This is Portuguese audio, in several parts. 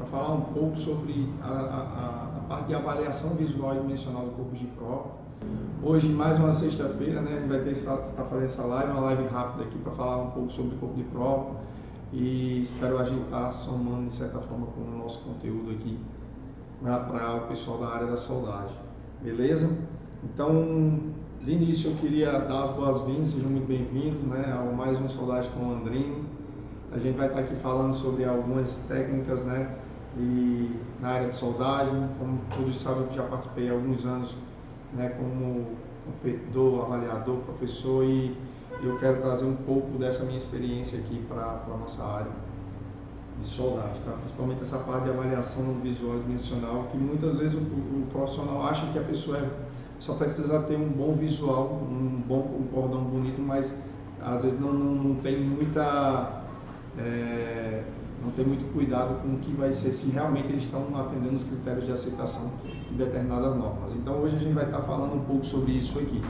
para falar um pouco sobre a parte de avaliação visual e dimensional do corpo de prova. Hoje, mais uma sexta-feira, né, a gente vai ter para fazer essa live, uma live rápida aqui para falar um pouco sobre o corpo de prova e espero a gente estar somando de certa forma com o nosso conteúdo aqui para o pessoal da área da soldagem, beleza? Então, de início eu queria dar as boas-vindas, sejam muito bem-vindos, né, ao mais um Soldagem com o Andrino. A gente vai estar aqui falando sobre algumas técnicas, né, e na área de soldagem. Como todos sabem, eu já participei há alguns anos, né, como competidor, avaliador, professor, e eu quero trazer um pouco dessa minha experiência aqui para a nossa área de soldagem, tá? Principalmente essa parte de avaliação visual e dimensional, que muitas vezes o profissional acha que a pessoa só precisa ter um bom visual, um cordão bonito, mas às vezes não tem muita não tem muito cuidado com o que vai ser, se realmente eles estão atendendo os critérios de aceitação de determinadas normas. Então hoje a gente vai estar falando um pouco sobre isso aqui,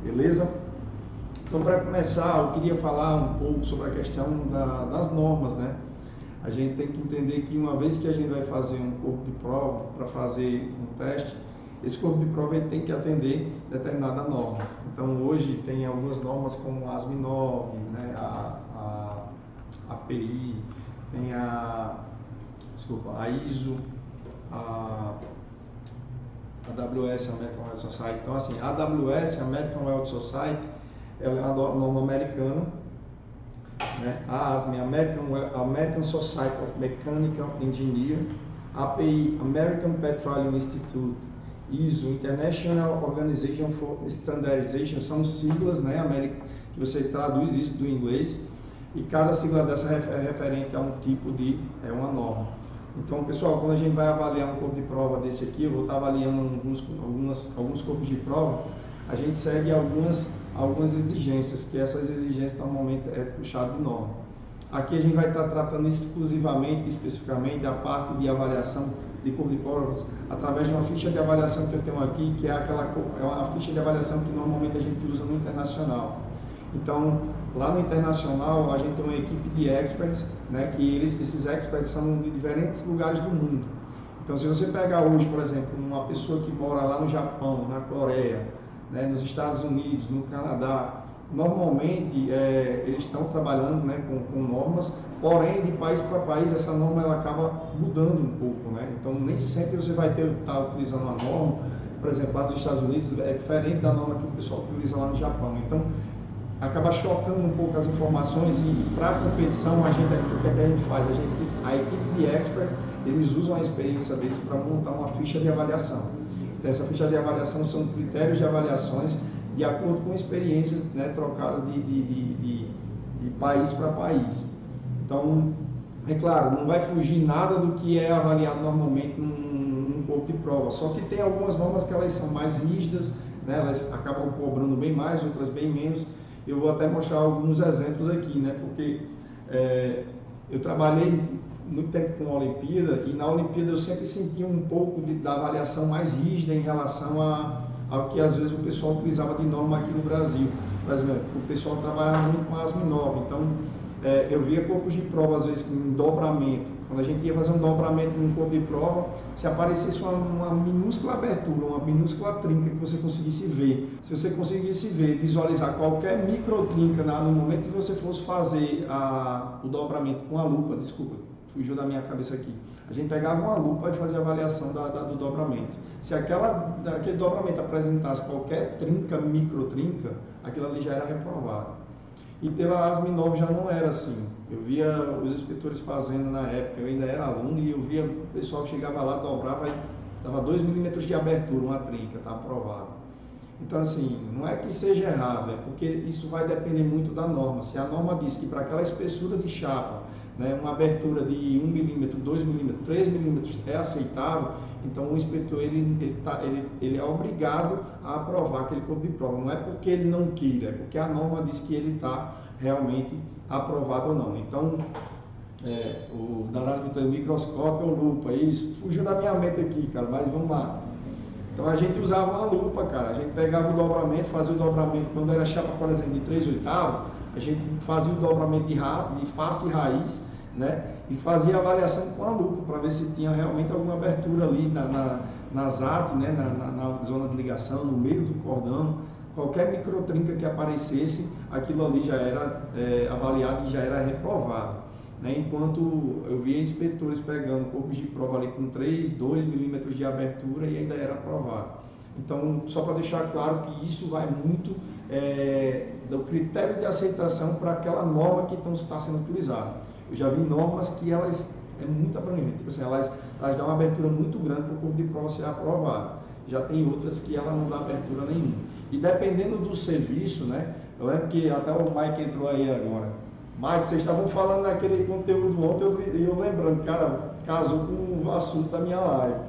beleza? Então, para começar, eu queria falar um pouco sobre a questão das normas, né? A gente tem que entender que uma vez que a gente vai fazer um corpo de prova, para fazer um teste, esse corpo de prova ele tem que atender determinada norma. Então hoje tem algumas normas como a ASME 9, né, a API, tem a ISO, a AWS, American Weld Society. Então assim, a AWS, American Weld Society, é uma norma americana, né? A ASME, American Society of Mechanical Engineer, API, American Petroleum Institute, ISO, International Organization for Standardization, são siglas, né, que você traduz isso do inglês, e cada sigla dessa é referente a um tipo de uma norma. Então, pessoal, quando a gente vai avaliar um corpo de prova desse aqui, eu vou estar avaliando alguns corpos de prova, a gente segue algumas exigências, que essas exigências normalmente é puxado de norma. Aqui a gente vai estar tratando exclusivamente, especificamente, a parte de avaliação de corpo de provas através de uma ficha de avaliação que eu tenho aqui, que é uma ficha de avaliação que normalmente a gente usa no internacional. Então, lá no internacional, a gente tem uma equipe de experts, né, que esses experts são de diferentes lugares do mundo. Então, se você pegar hoje, por exemplo, uma pessoa que mora lá no Japão, na Coreia, né, nos Estados Unidos, no Canadá, normalmente eles estão trabalhando, né, com normas, porém de país para país essa norma ela acaba mudando um pouco, né? Então nem sempre você vai estar utilizando uma norma, por exemplo, lá nos Estados Unidos é diferente da norma que o pessoal utiliza lá no Japão. Então acaba chocando um pouco as informações e para a competição o que é que a gente faz? A equipe de expert, eles usam a experiência deles para montar uma ficha de avaliação. Então, essa ficha de avaliação são critérios de avaliações de acordo com experiências, né, trocadas de país para país. Então, é claro, não vai fugir nada do que é avaliado normalmente num corpo de prova, só que tem algumas normas que elas são mais rígidas, né, elas acabam cobrando bem mais, outras bem menos. Eu vou até mostrar alguns exemplos aqui, né, porque eu trabalhei muito tempo com a Olimpíada e na Olimpíada eu sempre senti um pouco da avaliação mais rígida em relação ao que às vezes o pessoal utilizava de norma aqui no Brasil. Por exemplo, o pessoal trabalhava muito com a ASME 9, então eu via corpos de prova às vezes com dobramento. Quando a gente ia fazer um dobramento num corpo de prova, se aparecesse uma minúscula abertura, uma minúscula trinca que você conseguisse ver, se você conseguisse ver, visualizar qualquer micro trinca no momento que você fosse fazer o dobramento com a lupa, desculpa, fugiu da minha cabeça aqui. A gente pegava uma lupa e fazia a avaliação do dobramento. Se aquele dobramento apresentasse qualquer trinca, micro trinca, aquilo ali já era reprovado. E pela ASME 9 já não era assim. Eu via os inspetores fazendo na época, eu ainda era aluno e eu via o pessoal que chegava lá, dobrava e dava 2 milímetros de abertura, uma trinca, está aprovado. Então assim, não é que seja errado, é porque isso vai depender muito da norma. Se a norma diz que para aquela espessura de chapa, né, uma abertura de 1 milímetro, 2 milímetros, 3 milímetros é aceitável, então o inspetor ele é obrigado a aprovar aquele corpo de prova. Não é porque ele não queira, é porque a norma diz que ele está realmente aprovado ou não. Então, o danado do microscópio ou lupa, isso fugiu da minha mente aqui, cara, mas vamos lá. Então a gente usava uma lupa, cara, a gente pegava o dobramento, fazia o dobramento, quando era chapa, por exemplo, de 3/8, a gente fazia o dobramento de face e raiz, né? E fazia avaliação com a lupa para ver se tinha realmente alguma abertura ali nas artes, né? Na zona de ligação, no meio do cordão. Qualquer microtrinca que aparecesse, aquilo ali já era avaliado e já era reprovado, né? Enquanto eu via inspetores pegando corpos de prova ali com 3, 2 milímetros de abertura e ainda era aprovado. Então, só para deixar claro que isso vai muito do critério de aceitação para aquela norma que está sendo utilizada. Eu já vi normas que elas é muito abrangente, tipo assim, elas dão uma abertura muito grande para o corpo de prova ser aprovado. Já tem outras que ela não dá abertura nenhuma. E dependendo do serviço, né? Eu lembro que até o Mike entrou aí agora. Mike, vocês estavam falando daquele conteúdo ontem e eu lembrando, cara, casou com o assunto da minha live.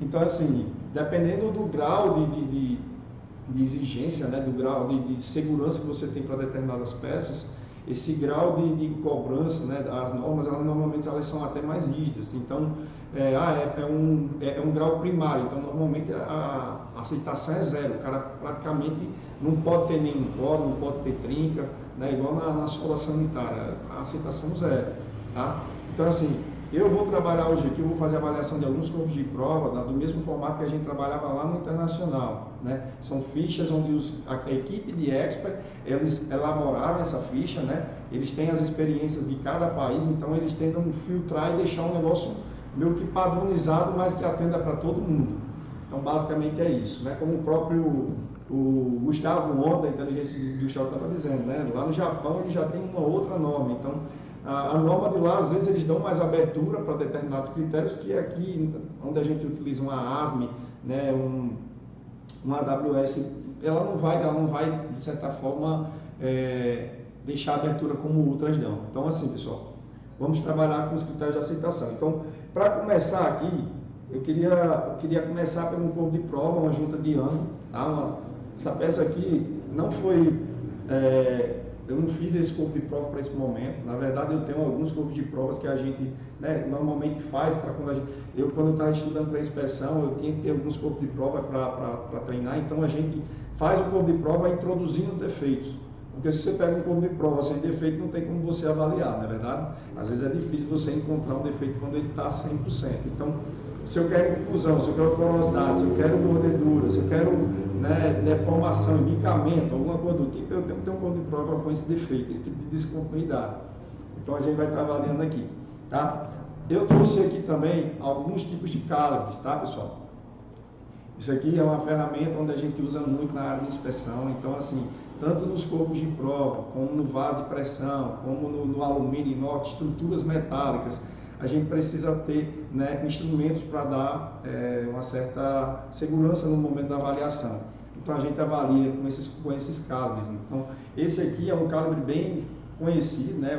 Então, assim, dependendo do grau de exigência, né? Do grau de segurança que você tem para determinadas peças, esse grau de cobrança, né? As normas, elas normalmente são até mais rígidas. Então, é um grau primário, então normalmente a aceitação é zero, o cara praticamente não pode ter nenhum coro, não pode ter trinca, né? Igual na escola sanitária, a aceitação zero, tá? Então assim, eu vou trabalhar hoje aqui, eu vou fazer avaliação de alguns corpos de prova, do mesmo formato que a gente trabalhava lá no internacional, né? São fichas onde a equipe de expert, eles elaboraram essa ficha, né? Eles têm as experiências de cada país, então eles tentam filtrar e deixar um negócio meio que padronizado, mas que atenda para todo mundo. Então, basicamente é isso, né? Como o próprio Gustavo Honda, da Inteligência Industrial, estava dizendo, né? Lá no Japão ele já tem uma outra norma. Então, a norma de lá, às vezes, eles dão mais abertura para determinados critérios que aqui, onde a gente utiliza uma ASME, né? Uma AWS, ela não vai de certa forma, deixar a abertura como outras dão. Então, assim, pessoal, vamos trabalhar com os critérios de aceitação. Então, para começar aqui, eu queria começar pelo corpo de prova, uma junta de ângulo, tá? Essa peça aqui não foi, eu não fiz esse corpo de prova para esse momento. Na verdade, eu tenho alguns corpos de provas que a gente, né, normalmente faz para quando quando eu estava estudando para inspeção, eu tinha que ter alguns corpos de prova para treinar. Então a gente faz o corpo de prova introduzindo defeitos. Porque se você pega um corpo de prova sem defeito, não tem como você avaliar, não é verdade? Às vezes é difícil você encontrar um defeito quando ele está 100%. Então, se eu quero inclusão, se eu quero porosidade, se eu quero mordedura, se eu quero, né, deformação, indicamento, alguma coisa do tipo, eu tenho que ter um corpo de prova com esse defeito, esse tipo de descontinuidade. Então, a gente vai estar avaliando aqui, tá? Eu trouxe aqui também alguns tipos de calibres, tá, pessoal? Isso aqui é uma ferramenta onde a gente usa muito na área de inspeção. Então, assim, tanto nos corpos de prova, como no vaso de pressão, como no alumínio, inox, estruturas metálicas, a gente precisa ter, né, instrumentos para dar uma certa segurança no momento da avaliação. Então a gente avalia com esses calibres. Então esse aqui é um calibre bem conhecido, né?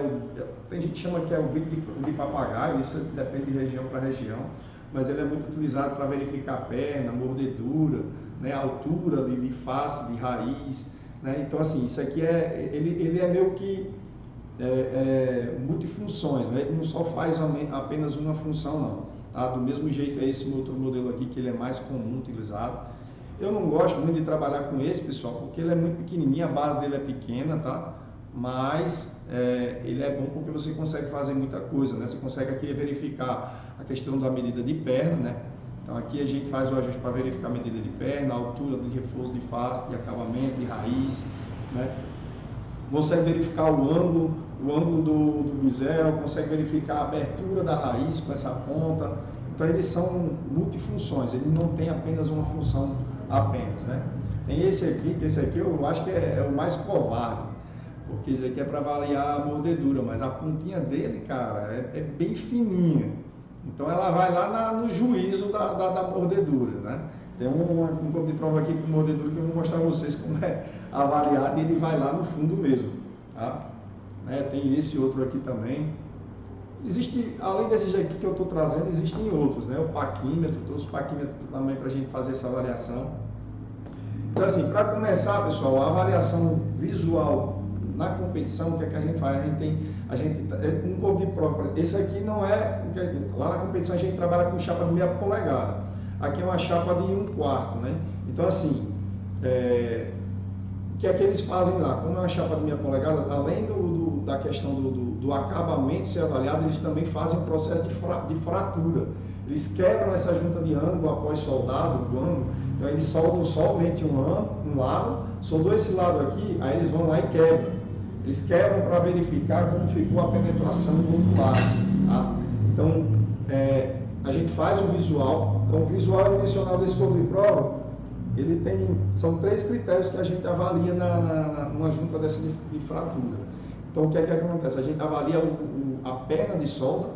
Tem gente que chama que é o bico de papagaio, isso depende de região para região, mas ele é muito utilizado para verificar perna, mordedura, né, altura de face, de raiz, né? Então assim, isso aqui ele é meio que multifunções, né? Ele não só faz apenas uma função não, tá? Do mesmo jeito é esse outro modelo aqui que ele é mais comum utilizado. Eu não gosto muito de trabalhar com esse, pessoal, porque ele é muito pequenininho, a base dele é pequena, tá? Mas ele é bom porque você consegue fazer muita coisa, né? Você consegue aqui verificar a questão da medida de perna, né? Então aqui a gente faz o ajuste para verificar a medida de perna, a altura de reforço de face, de acabamento, de raiz, né? Consegue verificar o ângulo do bisel, consegue verificar a abertura da raiz com essa ponta. Então eles são multifunções, ele não tem apenas uma função apenas, né? Tem esse aqui, que esse aqui eu acho que é o mais covarde, porque esse aqui é para avaliar a mordedura, mas a pontinha dele, cara, é bem fininha. Então ela vai lá no juízo da mordedura, né? Tem um corpo de prova aqui com mordedura que eu vou mostrar a vocês como é avaliado e ele vai lá no fundo mesmo, tá? Tem esse outro aqui também. Existe, além desses aqui que eu estou trazendo, existem outros, né? O paquímetro, trouxe o paquímetro também para a gente fazer essa avaliação. Então assim, para começar, pessoal, a avaliação visual na competição, o que é que a gente faz? A gente um corpo de prova, esse aqui não é, lá na competição a gente trabalha com chapa de meia polegada. Aqui é uma chapa de 1/4, né? Então assim, o que é que eles fazem lá? Como é uma chapa de meia polegada, além da questão do do acabamento ser avaliado, eles também fazem um processo de fratura. Eles quebram essa junta de ângulo após soldado do ângulo. Então eles soldam somente um lado, soldou esse lado aqui, aí eles vão lá e quebram. Eles quebram para verificar como ficou a penetração do outro lado. Tá? Então a gente faz o visual. Então o visual dimensional desse corpo de prova, são 3 critérios que a gente avalia numa junta dessa de fratura. Então o que é que acontece? A gente avalia a perna de solda.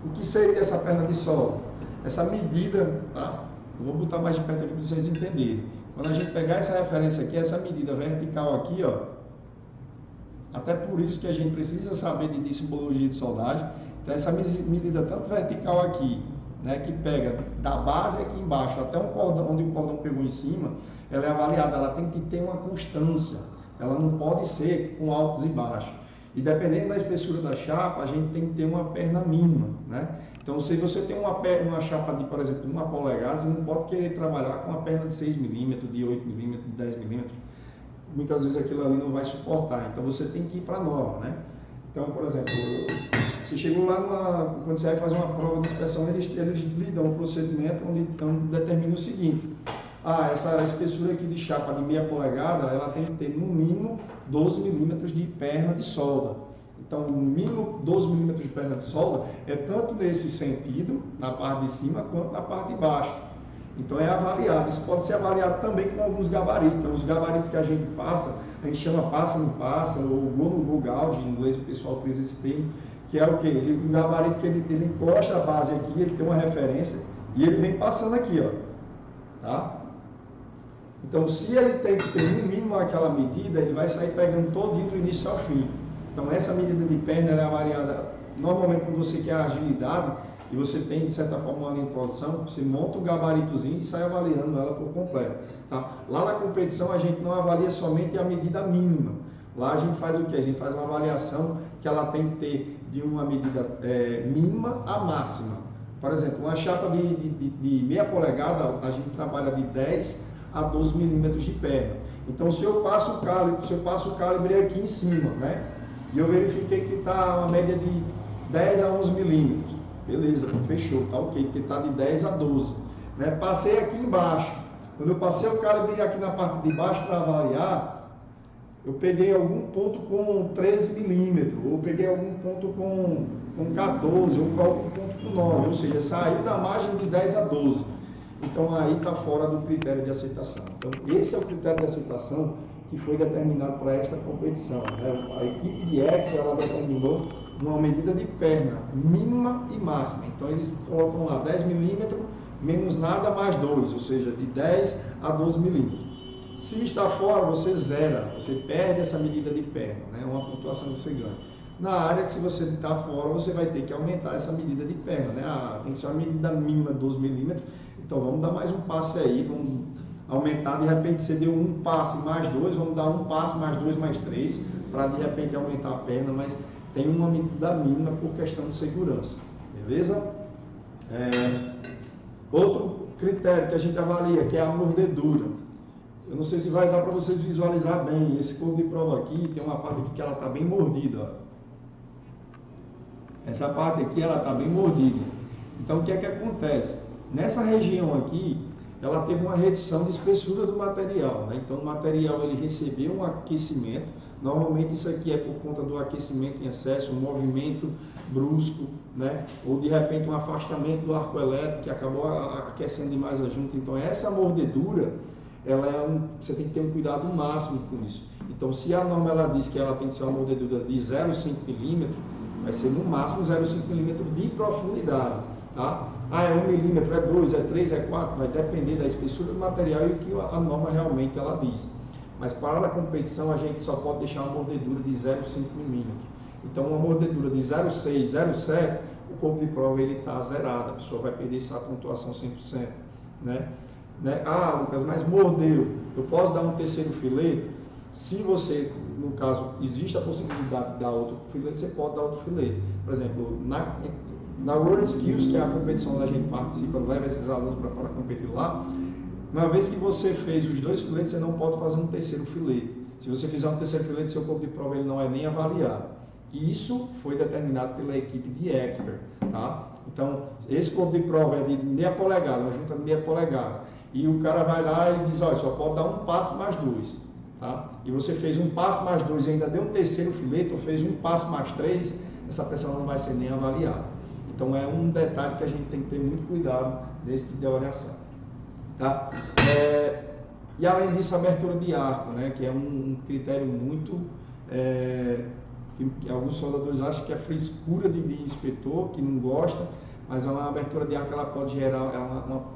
O que seria essa perna de solda? Essa medida, tá? Eu vou botar mais de perto aqui para vocês entenderem. Quando a gente pegar essa referência aqui, essa medida vertical aqui, ó, até por isso que a gente precisa saber de simbologia de soldagem. Então essa medida tanto vertical aqui, né, que pega da base aqui embaixo até um cordão, onde o cordão pegou em cima, ela é avaliada, ela tem que ter uma constância, ela não pode ser com altos e baixos. E dependendo da espessura da chapa, a gente tem que ter uma perna mínima, né? Então, se você tem uma chapa de, por exemplo, 1 polegada, você não pode querer trabalhar com uma perna de 6 milímetros, de 8 milímetros, de 10 milímetros. Muitas vezes aquilo ali não vai suportar, então você tem que ir para a norma, né? Então, por exemplo, você chegou lá, quando você vai fazer uma prova de inspeção, eles lhe dão um procedimento onde determina o seguinte: essa espessura aqui de chapa de meia polegada, ela tem que ter no mínimo 12 milímetros de perna de solda. Então, no mínimo 12 milímetros de perna de solda é tanto nesse sentido, na parte de cima, quanto na parte de baixo. Então, é avaliado. Isso pode ser avaliado também com alguns gabaritos. Então, os gabaritos que a gente passa, a gente chama passa, não passa, ou go gauge, em inglês o pessoal utiliza esse termo, que é o quê? Um gabarito que ele encosta a base aqui, ele tem uma referência, e ele vem passando aqui, ó. Tá? Então, se ele tem que ter no mínimo aquela medida, ele vai sair pegando todinho do início ao fim. Então, essa medida de perna ela é avaliada normalmente quando você quer agilidade e você tem, de certa forma, uma linha de produção, você monta um gabaritozinho e sai avaliando ela por completo. Tá? Lá na competição, a gente não avalia somente a medida mínima. Lá a gente faz o quê? A gente faz uma avaliação que ela tem que ter de uma medida mínima a máxima. Por exemplo, uma chapa de meia polegada, a gente trabalha de 10 a 12 milímetros de perna. Então, se eu passo o calibre aqui em cima, né? E eu verifiquei que está uma média de 10 a 11 milímetros. Beleza, fechou, tá ok, porque está de 10 a 12. Né? Passei aqui embaixo. Quando eu passei o calibre aqui na parte de baixo para avaliar, eu peguei algum ponto com 13 milímetros, ou peguei algum ponto com 14, ou algum ponto com 9, ou seja, saiu da margem de 10 a 12. Então aí está fora do critério de aceitação. Então esse é o critério de aceitação que foi determinado para esta competição. Né? A equipe de expert ela determinou uma medida de perna mínima e máxima. Então eles colocam lá 10 milímetros menos nada mais 2, ou seja, de 10 a 12 milímetros. Se está fora, você zera, você perde essa medida de perna, né? Uma pontuação que você ganha. Na área, se você está fora, você vai ter que aumentar essa medida de perna, né? Tem que ser uma medida mínima de 12 milímetros, então vamos dar mais um passe aí, vamos aumentar, de repente você deu um passe mais 2, vamos dar um passe mais 2 mais 3, para de repente aumentar a perna, mas tem uma medida mínima por questão de segurança, beleza? Outro critério que a gente avalia, que é a mordedura. Eu não sei se vai dar para vocês visualizar bem, esse corpo de prova aqui, tem uma parte aqui que ela está bem mordida, ó. Essa parte aqui ela está bem mordida. Então o que é que acontece? Nessa região aqui, ela teve uma redução de espessura do material, né? Então o material ele recebeu um aquecimento. Normalmente isso aqui é por conta do aquecimento em excesso, um movimento brusco, né? Ou de repente um afastamento do arco elétrico que acabou aquecendo demais a junta. Então essa mordedura, você tem que ter um cuidado máximo com isso. Então se a norma ela diz que ela tem que ser uma mordedura de 0,5 milímetros, vai ser no máximo 0,5 milímetros de profundidade, tá? É 1 milímetro, é 2, é 3, é 4, vai depender da espessura do material e o que a norma realmente ela diz. Mas para a competição a gente só pode deixar uma mordedura de 0,5 milímetros. Então uma mordedura de 0,6, 0,7, o corpo de prova ele está zerado, a pessoa vai perder essa pontuação 100%, né? Lucas, mas mordeu, eu posso dar um terceiro filete? Se você, no caso, existe a possibilidade de dar outro filete, você pode dar outro filete. Por exemplo, na World Skills, que é a competição onde a gente participa, leva esses alunos para competir lá, uma vez que você fez os 2 filetes, você não pode fazer um terceiro filete. Se você fizer um terceiro filete, seu corpo de prova ele não é nem avaliado. Isso foi determinado pela equipe de expert, tá? Então, esse corpo de prova é de meia polegada, uma junta de meia polegada. E o cara vai lá e diz, olha, só pode dar um passo mais 2, tá? E você fez um passo mais 2 e ainda deu um terceiro filete, ou fez um passo mais 3, essa pessoa não vai ser nem avaliada. Então, é um detalhe que a gente tem que ter muito cuidado nesse tipo de avaliação, tá? E além disso, a abertura de arco, né? Que é um critério muito... que alguns soldadores acham que é frescura de inspetor, que não gosta, mas uma abertura de arco ela pode gerar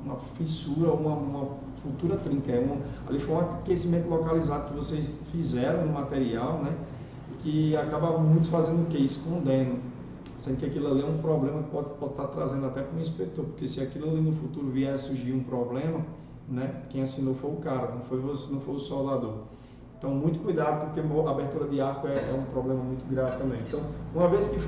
uma fissura, uma futura trinca. Ali foi um aquecimento localizado que vocês fizeram no material, né? Que acaba muitos fazendo o quê? Escondendo. Sendo que aquilo ali é um problema que pode estar trazendo até para o inspetor, porque se aquilo ali no futuro vier a surgir um problema, né? Quem assinou foi o cara, não foi o soldador. Então, muito cuidado, porque a abertura de arco é um problema muito grave também. Então, uma vez que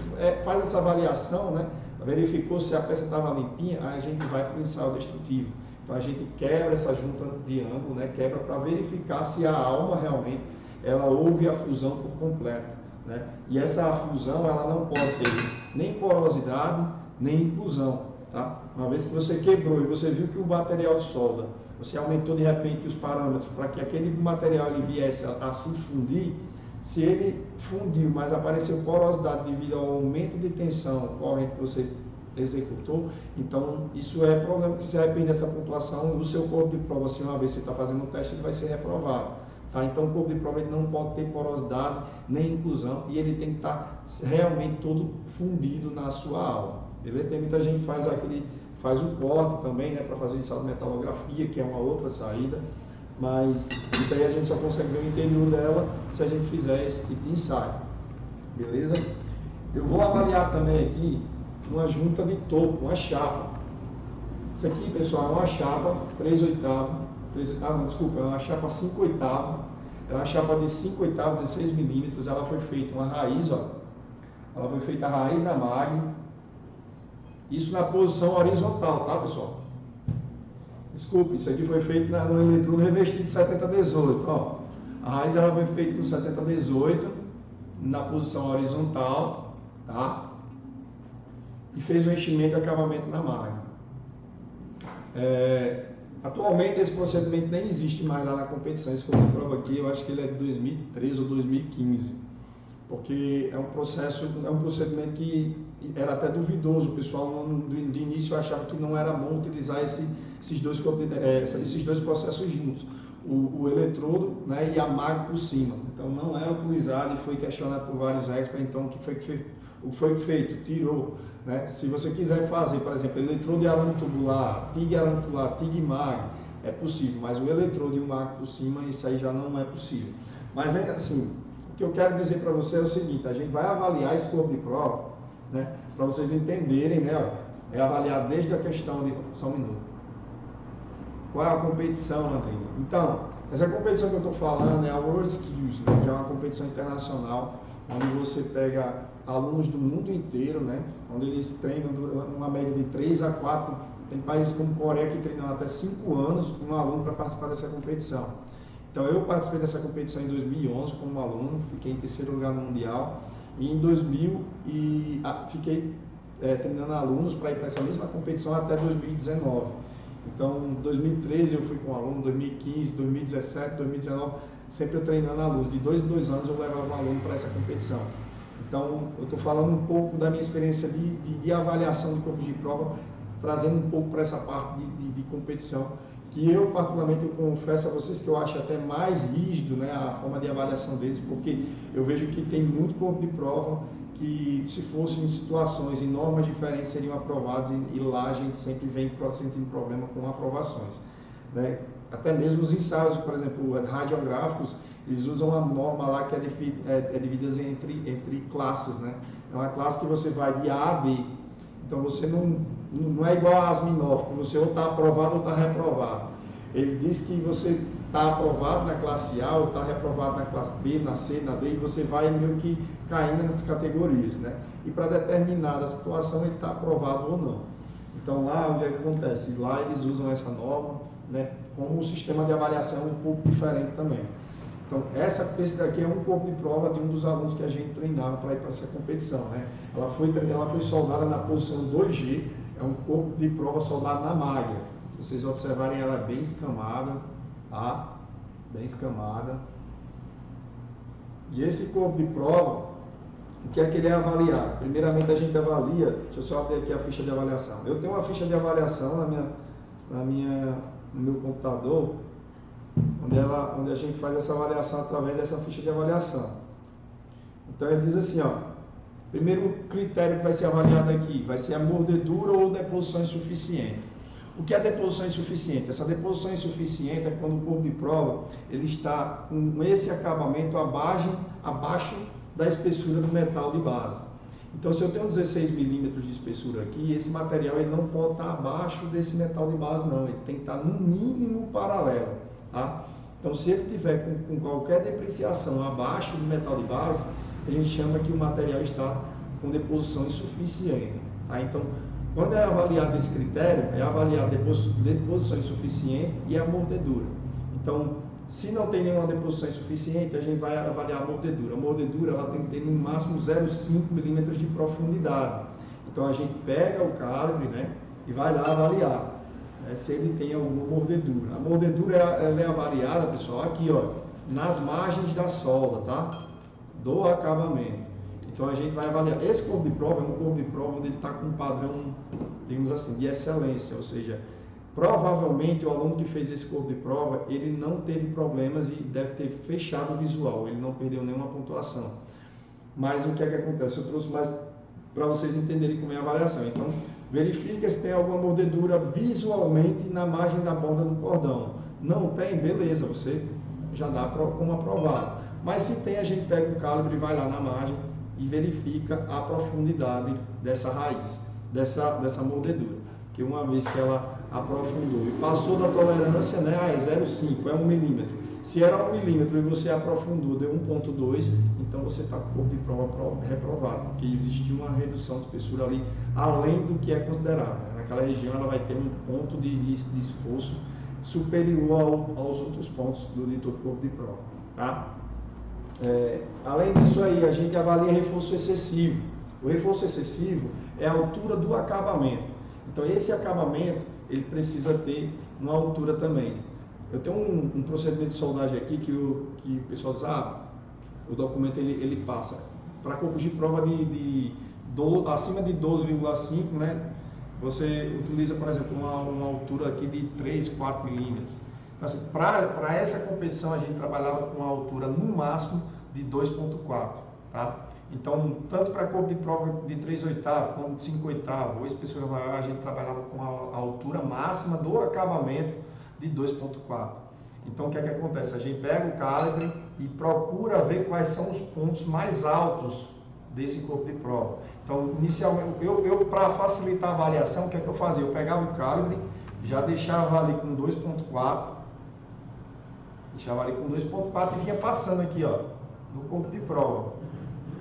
faz essa avaliação, né, verificou se a peça estava limpinha, aí a gente vai para o ensaio destrutivo. Então, a gente quebra essa junta de ângulo, né, quebra para verificar se a alma realmente ela houve a fusão por completo, né? E essa fusão ela não pode ter nem porosidade, nem inclusão, tá? Uma vez que você quebrou e você viu que o material de solda, você aumentou de repente os parâmetros para que aquele material ele viesse a se fundir, se ele fundiu, mas apareceu porosidade devido ao aumento de tensão corrente que você executou, então isso é problema que você vai perder essa pontuação no seu corpo de prova. Se uma vez você está fazendo o teste, ele vai ser reprovado. Tá? Então o corpo de prova ele não pode ter porosidade nem inclusão e ele tem que estar realmente todo fundido na sua aula. Beleza? Tem muita gente que faz o corte também, né, para fazer ensaio de metalografia, que é uma outra saída, mas isso aí a gente só consegue ver o interior dela se a gente fizer esse tipo de ensaio. Beleza? Eu vou avaliar também aqui uma junta de topo, uma chapa. Isso aqui, pessoal, é uma chapa 3/8, é uma chapa 5/8, é uma chapa de 5/8, 16 milímetros. Ela foi feita uma raiz, ó, ela foi feita a raiz da mag, isso na posição horizontal, tá, pessoal? Desculpe, isso aqui foi feito no eletrodo revestido de 70-18, ó. A raiz ela foi feita no 70-18, na posição horizontal, tá? E fez o enchimento e acabamento na máquina. Atualmente esse procedimento nem existe mais lá na competição. Esse que eu comprovo aqui, eu acho que ele é de 2013 ou 2015, porque é um procedimento que era até duvidoso. O pessoal de início achava que não era bom utilizar esses dois processos juntos, o eletrodo, né, e a mag por cima. Então não é utilizado e foi questionado por vários experts. Então o que foi feito? Tirou. Né? Se você quiser fazer, por exemplo, eletrodo e arame tubular, TIG arame tubular, TIG mag, é possível, mas o eletrodo e o mag por cima, isso aí já não é possível. Mas assim, o que eu quero dizer para você é o seguinte: a gente vai avaliar esse corpo de prova, né, para vocês entenderem, né, é avaliar desde a questão de... Só um minuto. Qual é a competição, Andrina? Então, essa competição que eu estou falando é a World Skills, né, que é uma competição internacional, onde você pega alunos do mundo inteiro, né, onde eles treinam uma média de 3 a 4, tem países como Coreia que treinam até 5 anos um aluno para participar dessa competição. Então eu participei dessa competição em 2011 como aluno, fiquei em 3º lugar no Mundial, e em 2000 fiquei treinando alunos para ir para essa mesma competição até 2019. Então em 2013 eu fui com aluno, 2015, 2017, 2019, sempre eu treinando alunos. De 2 em 2 anos eu levava um aluno para essa competição. Então, eu estou falando um pouco da minha experiência de avaliação de corpos de prova, trazendo um pouco para essa parte de competição, que eu, particularmente, eu confesso a vocês que eu acho até mais rígido, né, a forma de avaliação deles, porque eu vejo que tem muito corpo de prova que, se fossem em situações, em normas diferentes, seriam aprovados, e lá a gente sempre vem sentindo problema com aprovações, né? Até mesmo os ensaios, por exemplo, radiográficos, eles usam uma norma lá que é dividida entre classes, né? É uma classe que você vai de A a D. Então você não é igual a ASME9, que você ou está aprovado ou está reprovado. Ele diz que você está aprovado na classe A ou está reprovado na classe B, na C, na D, e você vai meio que caindo nas categorias, né? E para determinada situação ele está aprovado ou não. Então lá o que acontece? Lá eles usam essa norma, né? Como o sistema de avaliação é um pouco diferente também. Então, esse daqui é um corpo de prova de um dos alunos que a gente treinava para ir para essa competição, né? Ela foi soldada na posição 2G, é um corpo de prova soldado na malha. Se vocês observarem, ela é bem escamada, tá? Bem escamada. E esse corpo de prova, o que é que ele é avaliar? Primeiramente, a gente avalia, deixa eu só abrir aqui a ficha de avaliação. Eu tenho uma ficha de avaliação no meu computador, onde a gente faz essa avaliação através dessa ficha de avaliação. Então ele diz assim, ó, primeiro critério que vai ser avaliado aqui, vai ser a mordedura ou deposição insuficiente. O que é deposição insuficiente? Essa deposição insuficiente é quando o corpo de prova ele está com esse acabamento abaixo da espessura do metal de base. Então, se eu tenho 16 milímetros de espessura aqui, esse material ele não pode estar abaixo desse metal de base, não. Ele tem que estar no mínimo paralelo, tá? Então, se ele tiver com qualquer depreciação abaixo do metal de base, a gente chama que o material está com deposição insuficiente, tá? Então, quando é avaliado esse critério, é avaliado a deposição insuficiente e a mordedura. Então, se não tem nenhuma deposição insuficiente, a gente vai avaliar a mordedura. A mordedura ela tem que ter no máximo 0,5 milímetros de profundidade. Então, a gente pega o calibre, né, e vai lá avaliar, né, se ele tem alguma mordedura. A mordedura ela é avaliada, pessoal, aqui, ó, nas margens da solda, tá? Do acabamento. Então a gente vai avaliar. Esse corpo de prova é um corpo de prova onde ele está com um padrão, digamos assim, de excelência, ou seja, provavelmente o aluno que fez esse corpo de prova, ele não teve problemas e deve ter fechado o visual, ele não perdeu nenhuma pontuação. Mas o que é que acontece? Eu trouxe mais para vocês entenderem como é a avaliação. Então, verifica se tem alguma mordedura visualmente na margem da borda do cordão. Não tem? Beleza, você já dá como aprovado. Mas se tem, a gente pega o calibre e vai lá na margem e verifica a profundidade dessa raiz, dessa mordedura. Que uma vez que ela aprofundou e passou da tolerância, né, é 0,5, é 1 milímetro. Se era 1 milímetro e você aprofundou, deu 1,2, então você está com o corpo de prova reprovado, porque existiu uma redução de espessura ali, além do que é considerado. Naquela região ela vai ter um ponto de esforço superior aos outros pontos de todo o corpo de prova. Tá? Além disso aí, a gente avalia reforço excessivo. O reforço excessivo é a altura do acabamento. Então esse acabamento, ele precisa ter uma altura também. Eu tenho um procedimento de soldagem aqui que o pessoal diz, o documento ele passa para corpos de prova acima de 12,5, né? Você utiliza, por exemplo, uma altura aqui de 3, 4 milímetros. Então, assim, para essa competição a gente trabalhava com uma altura no máximo de 2,4, tá? Então, tanto para corpo de prova de 3/8 como de 5/8 ou espessura maior, a gente trabalhava com a altura máxima do acabamento de 2,4. Então, o que é que acontece? A gente pega o calibre e procura ver quais são os pontos mais altos desse corpo de prova. Então, inicialmente, eu para facilitar a avaliação, o que é que eu fazia? Eu pegava o calibre, já deixava ali com 2,4, e vinha passando aqui, ó, no corpo de prova.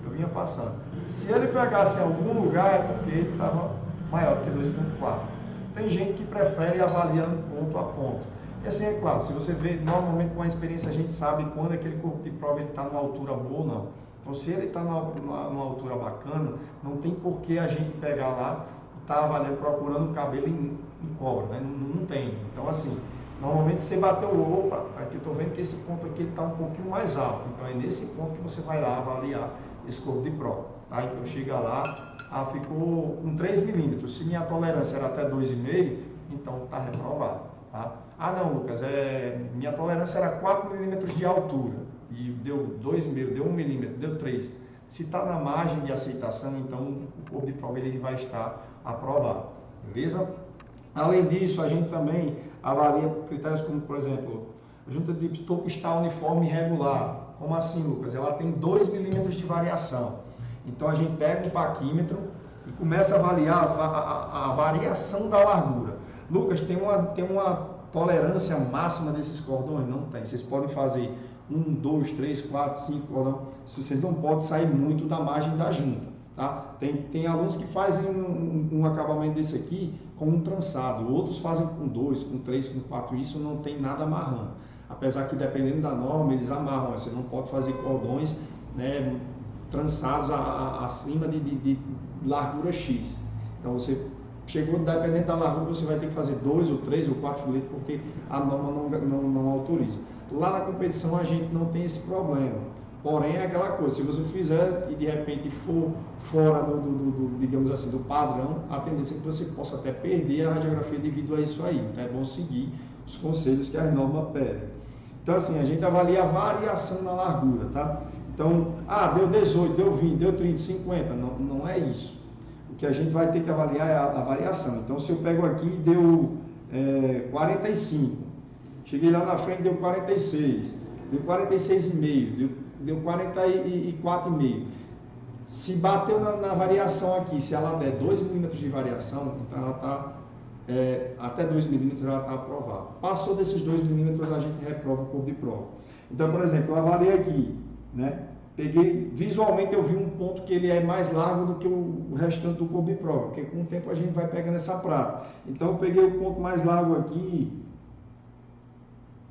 Eu vinha passando. Se ele pegasse em algum lugar, é porque ele estava maior do que 2,4. Tem gente que prefere avaliando ponto a ponto. E assim, é claro, se você vê, normalmente com a experiência a gente sabe quando aquele corpo de prova está numa altura boa ou não. Então, se ele está numa altura bacana, não tem por que a gente pegar lá e estar avaliando, procurando cabelo em cobra, né? Não tem. Então, assim, normalmente você bateu o opa, aqui eu estou vendo que esse ponto aqui está um pouquinho mais alto. Então, é nesse ponto que você vai lá avaliar esse corpo de prova. Tá? Então, chega lá, ficou com 3 milímetros. Se minha tolerância era até 2,5, então está reprovado. Tá? Não, Lucas, minha tolerância era 4 milímetros de altura e deu 2,5, deu 1 milímetro, deu 3. Se está na margem de aceitação, então o corpo de prova ele vai estar aprovado. Beleza? Além disso, a gente também avalia critérios como, por exemplo, a junta de topo está uniforme e regular. Como assim, Lucas? Ela tem 2 milímetros de variação. Então a gente pega um paquímetro e começa a avaliar a variação da largura. Lucas, tem uma tolerância máxima desses cordões? Não tem. Vocês podem fazer 1, 2, 3, 4, 5 cordões. Vocês não podem sair muito da margem da junta. Tá? Tem alunos que fazem um acabamento desse aqui com um trançado. Outros fazem com 2, com 3, com 4. Isso não tem nada amarrando. Apesar que dependendo da norma, eles amarram, você não pode fazer cordões, né, trançados acima de largura X. Então você chegou, dependendo da largura, você vai ter que fazer 2 ou 3 ou 4 filetes, porque a norma não autoriza. Lá na competição a gente não tem esse problema. Porém, é aquela coisa, se você fizer e de repente for fora digamos assim, do padrão, a tendência é que você possa até perder a radiografia devido a isso aí. Então é bom seguir os conselhos que as normas pedem. Então assim, a gente avalia a variação na largura, tá? Então, deu 18, deu 20, deu 30, 50, não é isso. O que a gente vai ter que avaliar é a variação. Então, se eu pego aqui, deu 45, cheguei lá na frente, deu 46, deu 46,5, deu 44,5. Se bateu na variação aqui, se ela der 2 milímetros de variação, então ela está, até 2 milímetros ela está aprovada. Passou desses 2 milímetros, a gente reprova o corpo de prova. Então, por exemplo, eu avaliei aqui, né? Peguei, visualmente eu vi um ponto que ele é mais largo do que o restante do corpo de prova, porque com o tempo a gente vai pegando essa prática. Então eu peguei o ponto mais largo aqui,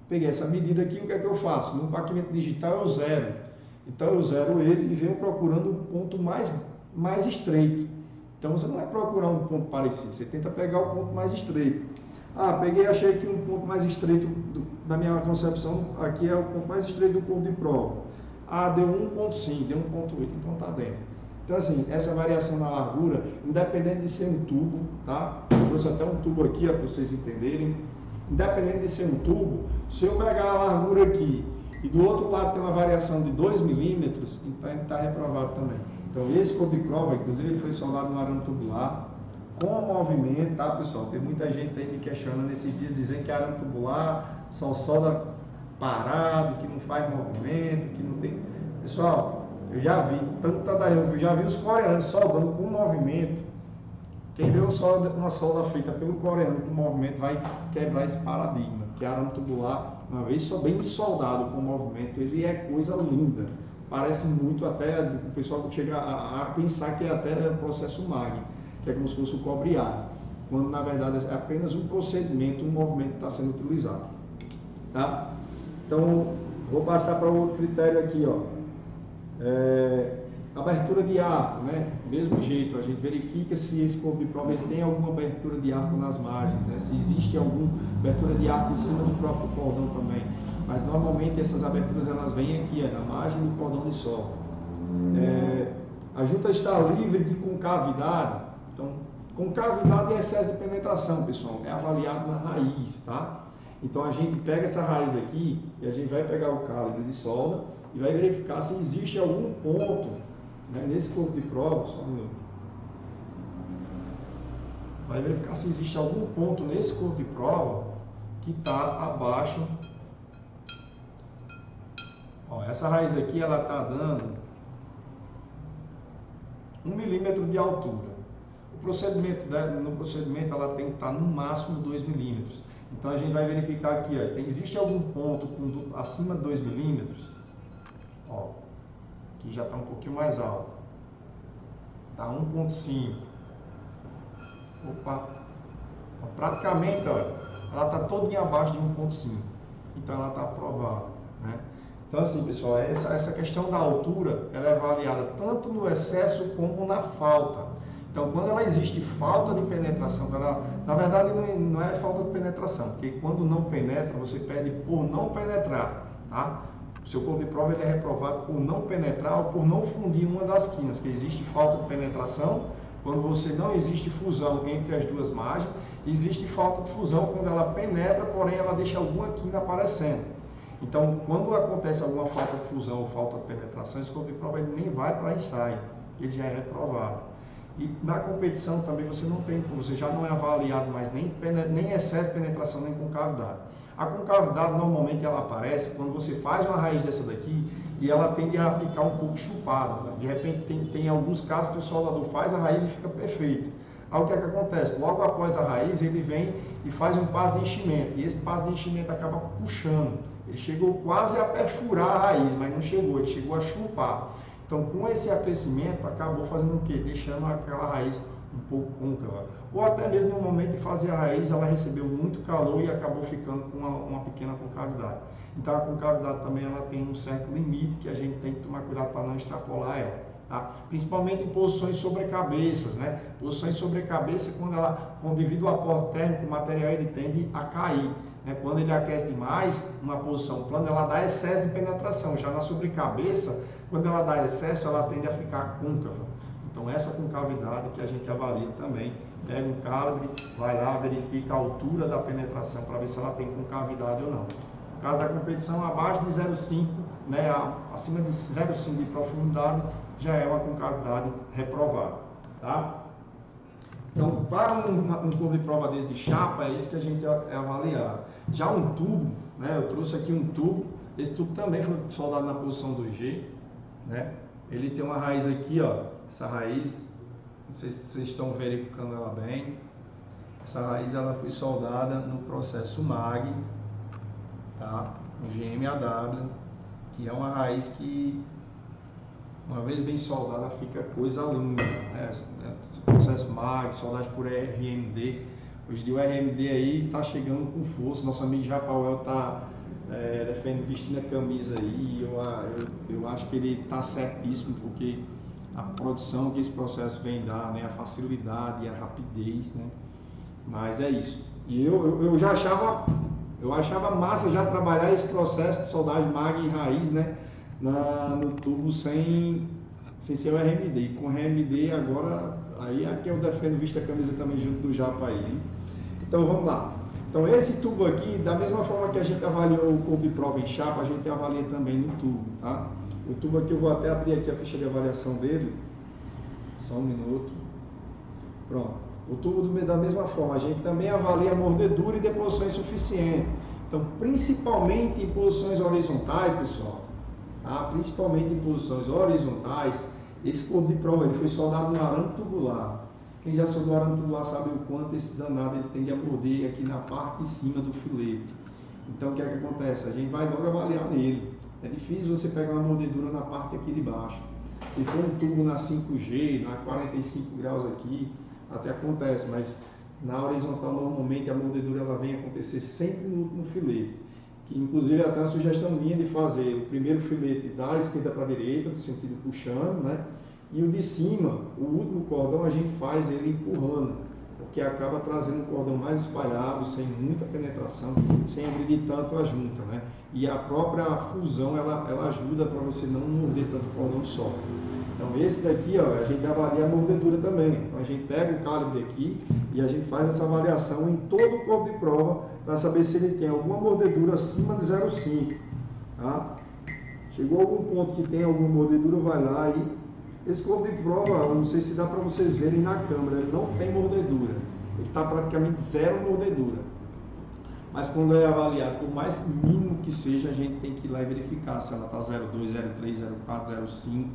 peguei essa medida aqui, o que é que eu faço? No paquimento digital eu zero. Então eu zero ele e venho procurando um ponto mais estreito. Então você não vai procurar um ponto parecido, você tenta pegar o ponto mais estreito. Peguei, achei que um ponto mais estreito, da minha concepção, aqui é o ponto mais estreito do corpo de prova. Deu 1,5, deu 1,8, então está dentro. Então assim, essa variação na largura, independente de ser um tubo, tá? Eu trouxe até um tubo aqui, para vocês entenderem. Independente de ser um tubo, se eu pegar a largura aqui e do outro lado tem uma variação de 2 milímetros, então ele está reprovado também. Então esse corpo de prova, inclusive, ele foi soldado no arame tubular, com movimento, tá, pessoal? Tem muita gente aí me questionando nesses dias, dizendo que arame tubular só solda parado, que não faz movimento, que não tem... Pessoal, eu já vi, eu já vi os coreanos soldando com movimento. Quem vê uma solda feita pelo coreano com movimento vai quebrar esse paradigma, que arame tubular, uma vez bem soldado com movimento, ele é coisa linda. Parece muito até, o pessoal chega a pensar que é até o processo MAG, que é como se fosse o cobre-ar, quando na verdade é apenas um procedimento, um movimento que está sendo utilizado. Tá? Então, vou passar para outro critério aqui, ó. Abertura de arco, né? Mesmo jeito, a gente verifica se esse corpo de prova ele tem alguma abertura de arco nas margens, né? Se existe alguma abertura de arco em cima do próprio cordão também. Mas normalmente essas aberturas elas vêm aqui, na margem do cordão de solda. A junta está livre de concavidade. Então, concavidade é excesso de penetração, pessoal. É avaliado na raiz, tá? Então a gente pega essa raiz aqui e a gente vai pegar o calibre de solda e vai verificar se existe algum ponto, né, nesse corpo de prova, só um minuto. Vai verificar se existe algum ponto nesse corpo de prova que está abaixo. Essa raiz aqui ela está dando 1 milímetro de altura. No procedimento ela tem que estar no máximo 2 milímetros. Então a gente vai verificar aqui, existe algum ponto acima de 2 milímetros? Aqui já está um pouquinho mais alto. Está 1,5. Praticamente, ela está toda abaixo de 1,5. Então ela está aprovada, né? Então assim, pessoal, essa questão da altura, ela é avaliada tanto no excesso como na falta. Então, quando ela existe falta de penetração, na verdade não é falta de penetração, porque quando não penetra, você perde por não penetrar, tá? O seu corpo de prova ele é reprovado por não penetrar ou por não fundir uma das quinas, porque existe falta de penetração quando você não existe fusão entre as duas margens, existe falta de fusão quando ela penetra, porém ela deixa alguma quina aparecendo. Então, quando acontece alguma falta de fusão ou falta de penetração, esse corpo de prova ele nem vai para ensaio, ele já é reprovado. E na competição também você já não é avaliado mais nem excesso de penetração, nem concavidade. A concavidade normalmente ela aparece quando você faz uma raiz dessa daqui e ela tende a ficar um pouco chupada. De repente tem alguns casos que o soldador faz a raiz e fica perfeita. Aí o que é que acontece? Logo após a raiz ele vem e faz um passo de enchimento. E esse passo de enchimento acaba puxando. Ele chegou quase a perfurar a raiz, mas não chegou, ele chegou a chupar. Então, com esse aquecimento, acabou fazendo o quê? Deixando aquela raiz um pouco côncava. Ou até mesmo no momento de fazer a raiz, ela recebeu muito calor e acabou ficando com uma pequena concavidade. Então a concavidade também ela tem um certo limite que a gente tem que tomar cuidado para não extrapolar ela, tá? Principalmente em posições sobre cabeças, né? Posições sobre cabeça, devido ao aporte térmico, o material ele tende a cair, né? Quando ele aquece demais, uma posição plana, ela dá excesso de penetração. Já na sobrecabeça, quando ela dá excesso, ela tende a ficar côncava. Então essa concavidade que a gente avalia também, pega um calibre, vai lá, verifica a altura da penetração para ver se ela tem concavidade ou não. No caso da competição, abaixo de 0,5, né, acima de 0,5 de profundidade, já é uma concavidade reprovada, tá? Então, para um cubo de prova desse de chapa, é isso que a gente é avaliado. Já um tubo, né, eu trouxe aqui um tubo, esse tubo também foi soldado na posição 2G, né? Ele tem uma raiz aqui, ó, essa raiz, não sei se vocês estão verificando ela bem, essa raiz ela foi soldada no processo MAG, tá? Um GMAW, que é uma raiz que, uma vez bem soldada, fica coisa linda, né? Processo MAG, soldagem por RMD. Hoje em dia o RMD aí tá chegando com força. Nosso amigo Japauel tá vestindo a camisa aí. Eu acho que ele tá certíssimo, porque a produção que esse processo vem dar, né? A facilidade, a rapidez, né? Mas é isso. E eu já achava massa já trabalhar esse processo de soldagem MAG e raiz, né? No tubo sem ser o RMD. E com RMD agora, aí é que eu defendo vista a camisa também junto do Japa aí, hein? Então vamos lá. Então esse tubo aqui, da mesma forma que a gente avaliou o cubo de prova em chapa, a gente avalia também no tubo, tá? O tubo aqui, eu vou até abrir aqui a ficha de avaliação dele. Só um minuto. Pronto. O tubo da mesma forma, a gente também avalia a mordedura e deposição insuficiente. Então, principalmente em posições horizontais, pessoal, tá? Principalmente em posições horizontais, esse cubo de prova ele foi soldado no arame tubular. Quem já soldou arame tubular sabe o quanto esse danado ele tende a morder aqui na parte de cima do filete. Então, o que é que acontece? A gente vai logo avaliar nele. É difícil você pegar uma mordedura na parte aqui de baixo. Se for um tubo na 5G, na 45 graus aqui, até acontece, mas na horizontal normalmente a mordedura ela vem acontecer sempre no filete, que inclusive até a sugestão minha de fazer o primeiro filete da esquerda para a direita, no sentido puxando, né? E o de cima, o último cordão a gente faz ele empurrando, porque acaba trazendo um cordão mais espalhado, sem muita penetração, sem agredir tanto a junta, né? E a própria fusão ela ajuda para você não morder tanto o cordão só. Então esse daqui, ó, a gente avalia a mordedura também. Então a gente pega o calibre aqui e a gente faz essa avaliação em todo o corpo de prova para saber se ele tem alguma mordedura acima de 0,5, tá? Chegou a algum ponto que tem alguma mordedura, vai lá e esse corpo de prova, eu não sei se dá para vocês verem na câmera, ele não tem mordedura, ele está praticamente zero mordedura. Mas quando é avaliado, por mais mínimo que seja, a gente tem que ir lá e verificar se ela está 0,2, 0,3, 0,4, 0,5.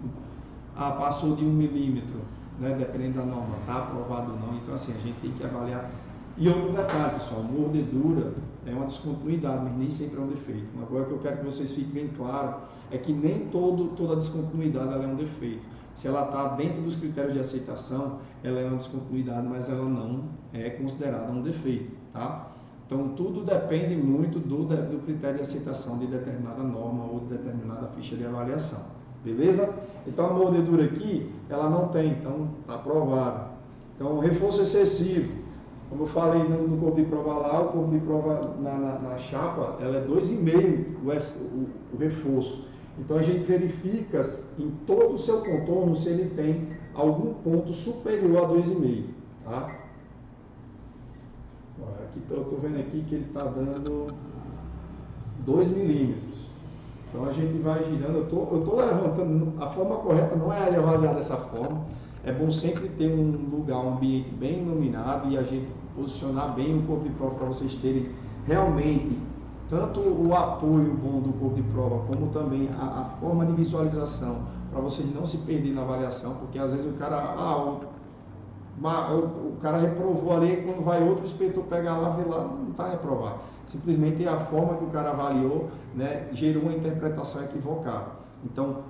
Ah, passou de 1 milímetro, né? Dependendo da norma, está aprovado ou não. Então, assim, a gente tem que avaliar. E outro detalhe, pessoal, mordedura é uma descontinuidade, mas nem sempre é um defeito. Uma coisa que eu quero que vocês fiquem bem claro é que nem toda descontinuidade ela é um defeito. Se ela está dentro dos critérios de aceitação, ela é uma descontinuidade, mas ela não é considerada um defeito, tá? Então, tudo depende muito do critério de aceitação de determinada norma ou de determinada ficha de avaliação. Beleza? Então, a mordedura aqui, ela não tem, então está aprovada. Então, reforço excessivo. Como eu falei no corpo de prova lá, o corpo de prova na chapa, ela é 2,5 o reforço. Então a gente verifica em todo o seu contorno se ele tem algum ponto superior a 2,5, tá? Aqui eu estou vendo aqui que ele está dando 2 milímetros. Então a gente vai girando, eu tô levantando, a forma correta não é avaliar dessa forma. É bom sempre ter um lugar, um ambiente bem iluminado e a gente posicionar bem o corpo de prova para vocês terem realmente tanto o apoio bom do corpo de prova, como também a forma de visualização, para vocês não se perderem na avaliação, porque às vezes o cara, o cara reprovou ali, quando vai outro inspetor pegar lá, vê lá, não está reprovado. Simplesmente a forma que o cara avaliou, né, gerou uma interpretação equivocada. Então,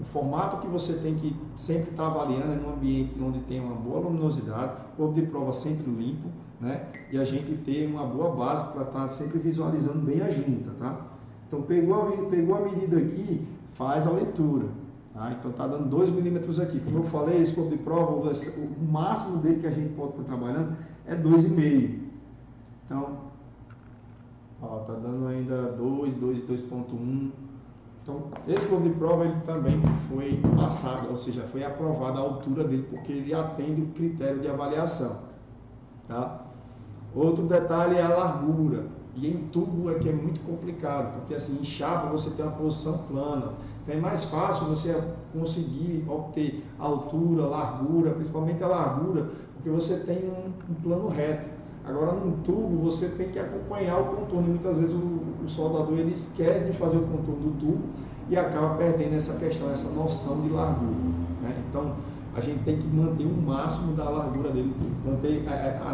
o formato que você tem que sempre estar avaliando é num ambiente onde tem uma boa luminosidade, corpo de prova sempre limpo, né? E a gente ter uma boa base para estar sempre visualizando bem a junta, tá? Então pegou a medida aqui, faz a leitura. Tá? Então está dando 2 milímetros aqui. Como eu falei, esse escopo de prova, o máximo dele que a gente pode estar trabalhando é 2,5. Então, está dando ainda 2,1. Então, esse escopo de prova ele também foi passado, ou seja, foi aprovada a altura dele, porque ele atende o critério de avaliação. Tá? Outro detalhe é a largura. E em tubo é que é muito complicado, porque assim, em chapa você tem uma posição plana. Então é mais fácil você conseguir obter altura, largura, principalmente a largura, porque você tem um plano reto. Agora num tubo você tem que acompanhar o contorno. E muitas vezes o soldador ele esquece de fazer o contorno do tubo e acaba perdendo essa questão, essa noção de largura. Né? Então a gente tem que manter o máximo da largura dele, manter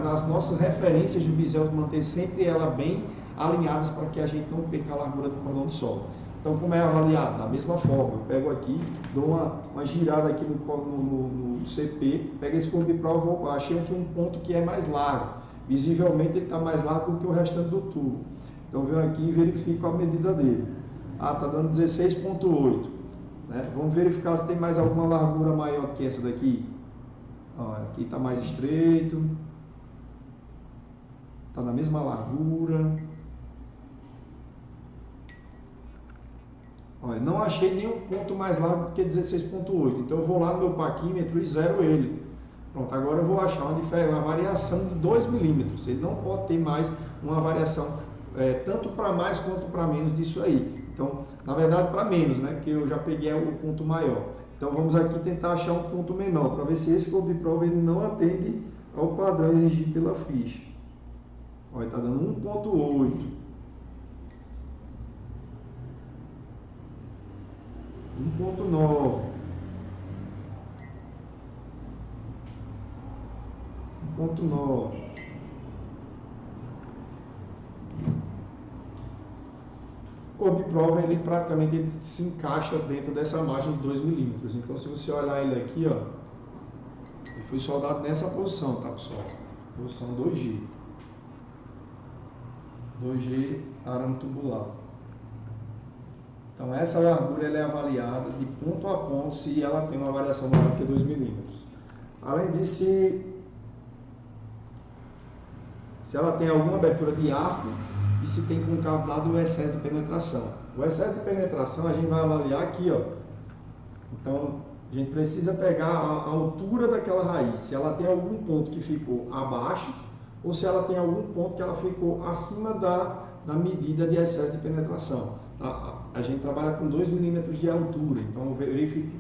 as nossas referências de bisel, manter sempre ela bem alinhadas para que a gente não perca a largura do cordão de solda. Então, como é avaliado? Da mesma forma, eu pego aqui, dou uma girada aqui no CP, pego esse ponto de prova, vou achei aqui um ponto que é mais largo. Visivelmente ele está mais largo do que o restante do tubo. Então, venho aqui e verifico a medida dele. Está dando 16,8. Né? Vamos verificar se tem mais alguma largura maior do que essa daqui. Aqui está mais estreito. Está na mesma largura. Não achei nenhum ponto mais largo do que 16,8. Então eu vou lá no meu paquímetro e zero ele. Pronto, agora eu vou achar uma variação de 2 milímetros. Ele não pode ter mais uma variação tanto para mais quanto para menos disso aí. Então, na verdade, para menos, né? Porque eu já peguei o ponto maior. Então, vamos aqui tentar achar um ponto menor, para ver se esse escopo de prova ele não atende ao padrão exigido pela ficha. Olha, está dando 1,8. 1,9. 1,9. O corpo de prova ele praticamente se encaixa dentro dessa margem de 2 milímetros. Então, se você olhar ele aqui, ó, ele foi soldado nessa posição, tá, pessoal? Posição 2G. 2G arame tubular. Então, essa largura ela é avaliada de ponto a ponto se ela tem uma variação maior que 2 milímetros. Além disso, se ela tem alguma abertura de arco e se tem concavidade ou excesso de penetração. O excesso de penetração a gente vai avaliar aqui, ó. Então, a gente precisa pegar a altura daquela raiz, se ela tem algum ponto que ficou abaixo ou se ela tem algum ponto que ela ficou acima da medida de excesso de penetração. A gente trabalha com 2 milímetros de altura, então eu verifico,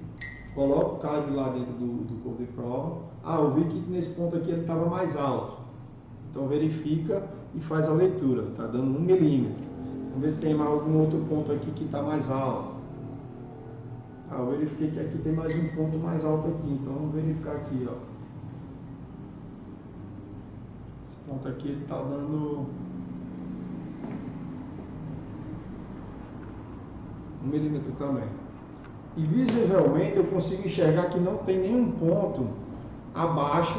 coloco o calibre lá dentro do corpo de prova. Eu vi que nesse ponto aqui ele estava mais alto. Então verifica e faz a leitura, está dando 1 milímetro. Vamos ver se tem mais algum outro ponto aqui que está mais alto. Eu verifiquei que aqui tem mais um ponto mais alto aqui, então vamos verificar aqui, ó. Esse ponto aqui ele está dando 1 milímetro também. E visivelmente eu consigo enxergar que não tem nenhum ponto abaixo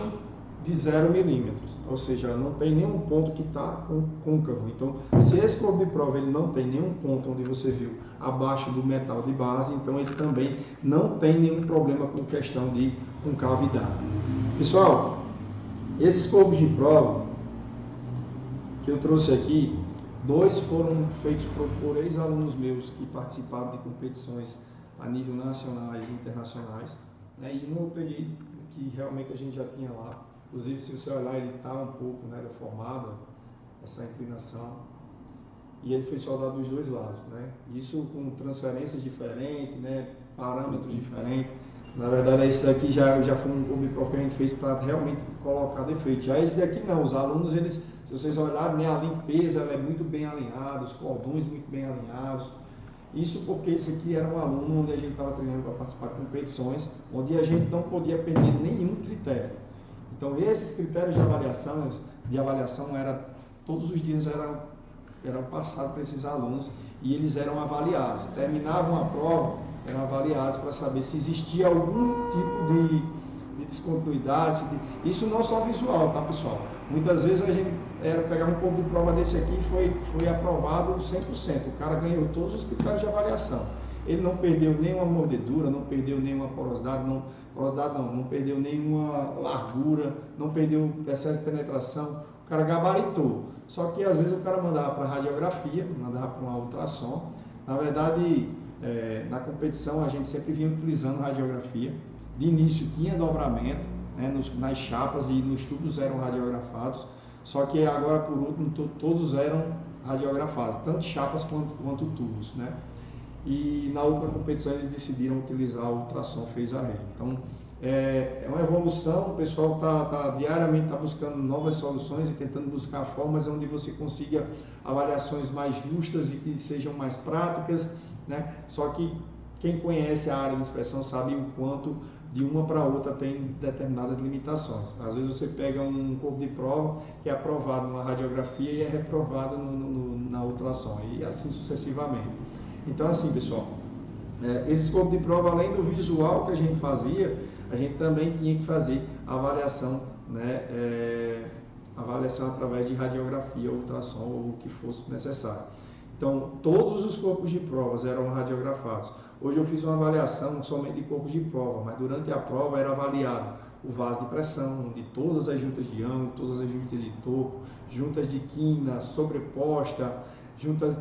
de 0 milímetros, ou seja, não tem nenhum ponto que está côncavo. Então, se esse corpo de prova ele não tem nenhum ponto onde você viu abaixo do metal de base, então ele também não tem nenhum problema com questão de concavidade. Pessoal, esses corpos de prova que eu trouxe aqui, 2 foram feitos por ex-alunos meus que participaram de competições a nível nacionais e internacionais, né? E um eu peguei que realmente a gente já tinha lá. Inclusive, se você olhar, ele está um pouco, né, deformado, essa inclinação. E ele foi soldado dos dois lados, né? Isso com transferências diferentes, né, parâmetros diferentes. Na verdade, esse daqui já foi um corpo que a gente fez para realmente colocar defeito. Já esse daqui não, os alunos, eles, se vocês olharem, né, a limpeza ela é muito bem alinhada, os cordões muito bem alinhados. Isso porque esse aqui era um aluno onde a gente estava treinando para participar de competições, onde a gente não podia perder nenhum critério. Então, esses critérios de avaliação todos os dias eram passados para esses alunos e eles eram avaliados. Terminavam a prova, eram avaliados para saber se existia algum tipo de descontinuidade. Isso não só visual, tá, pessoal? Muitas vezes a gente pegava um corpo de prova desse aqui e foi aprovado 100%. O cara ganhou todos os critérios de avaliação. Ele não perdeu nenhuma mordedura, não perdeu nenhuma porosidade, não perdeu nenhuma largura, não perdeu excesso de penetração. O cara gabaritou. Só que às vezes o cara mandava para radiografia, mandava para uma ultrassom. Na verdade, na competição a gente sempre vinha utilizando radiografia. De início tinha dobramento, né, nas chapas, e nos tubos eram radiografados. Só que agora, por último, todos eram radiografados, tanto chapas quanto tubos, né? E na última competição eles decidiram utilizar o ultrassom phase array. Então é uma evolução, o pessoal diariamente buscando novas soluções e tentando buscar formas onde você consiga avaliações mais justas e que sejam mais práticas, né? Só que quem conhece a área de inspeção sabe o quanto de uma para outra tem determinadas limitações. Às vezes você pega um corpo de prova que é aprovado numa radiografia e é reprovado na ultrassom, e assim sucessivamente. Então, assim, pessoal, esses corpos de prova, além do visual que a gente fazia, a gente também tinha que fazer avaliação, né, avaliação através de radiografia, ultrassom ou o que fosse necessário. Então, todos os corpos de provas eram radiografados. Hoje eu fiz uma avaliação somente de corpos de prova, mas durante a prova era avaliado o vaso de pressão, de todas as juntas de ângulo, todas as juntas de topo, juntas de quina, sobreposta, juntas...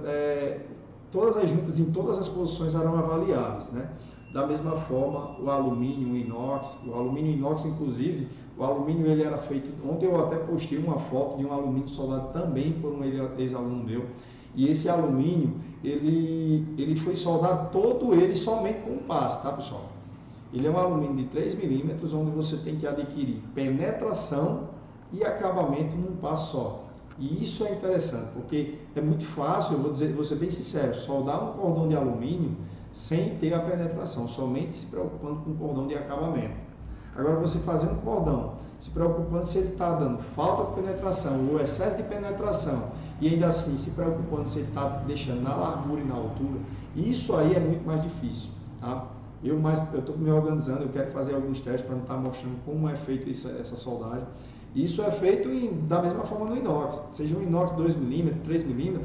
todas as juntas em todas as posições eram avaliadas, né? Da mesma forma, o alumínio, o inox, inclusive, o alumínio ele era feito, ontem eu até postei uma foto de um alumínio soldado também por um ex-aluno meu, e esse alumínio, ele foi soldado todo ele somente com passe, tá, pessoal? Ele é um alumínio de 3 milímetros, onde você tem que adquirir penetração e acabamento num passo só. E isso é interessante, porque é muito fácil, vou ser bem sincero, soldar um cordão de alumínio sem ter a penetração, somente se preocupando com o cordão de acabamento. Agora, você fazer um cordão, se preocupando se ele está dando falta de penetração ou excesso de penetração, e ainda assim se preocupando se ele está deixando na largura e na altura, isso aí é muito mais difícil, tá? Eu estou me organizando, eu quero fazer alguns testes para estar mostrando como é feito essa soldagem. Isso é feito da mesma forma no inox, seja um inox 2 mm, 3 mm,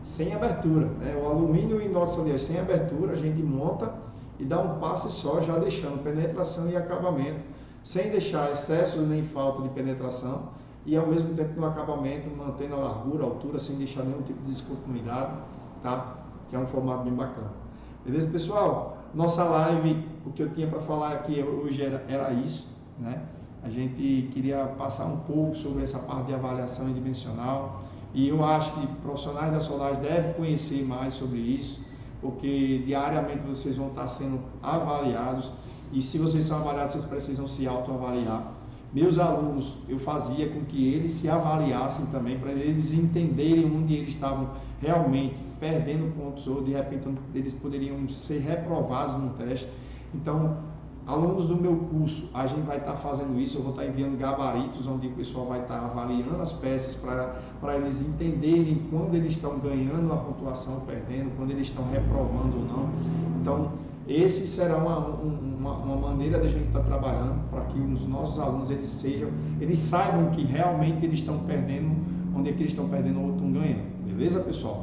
sem abertura, né? O alumínio e o inox, aliás, sem abertura, a gente monta e dá um passe só, já deixando penetração e acabamento, sem deixar excesso nem falta de penetração, e ao mesmo tempo no acabamento, mantendo a largura, a altura, sem deixar nenhum tipo de descontinuidade, tá? Que é um formato bem bacana. Beleza, pessoal? Nossa live, o que eu tinha para falar aqui hoje era isso, né? A gente queria passar um pouco sobre essa parte de avaliação dimensional, e eu acho que profissionais da soldagem devem conhecer mais sobre isso, porque diariamente vocês vão estar sendo avaliados, e se vocês são avaliados, vocês precisam se autoavaliar. Meus alunos, eu fazia com que eles se avaliassem também, para eles entenderem onde eles estavam realmente perdendo pontos, ou de repente eles poderiam ser reprovados no teste. Então, alunos do meu curso, a gente vai estar fazendo isso, eu vou estar enviando gabaritos, onde o pessoal vai estar avaliando as peças para eles entenderem quando eles estão ganhando a pontuação ou perdendo, quando eles estão reprovando ou não. Então, esse será uma maneira da gente estar trabalhando para que os nossos alunos eles saibam que realmente eles estão perdendo, onde é que eles estão perdendo ou estão ganhando. Beleza, pessoal?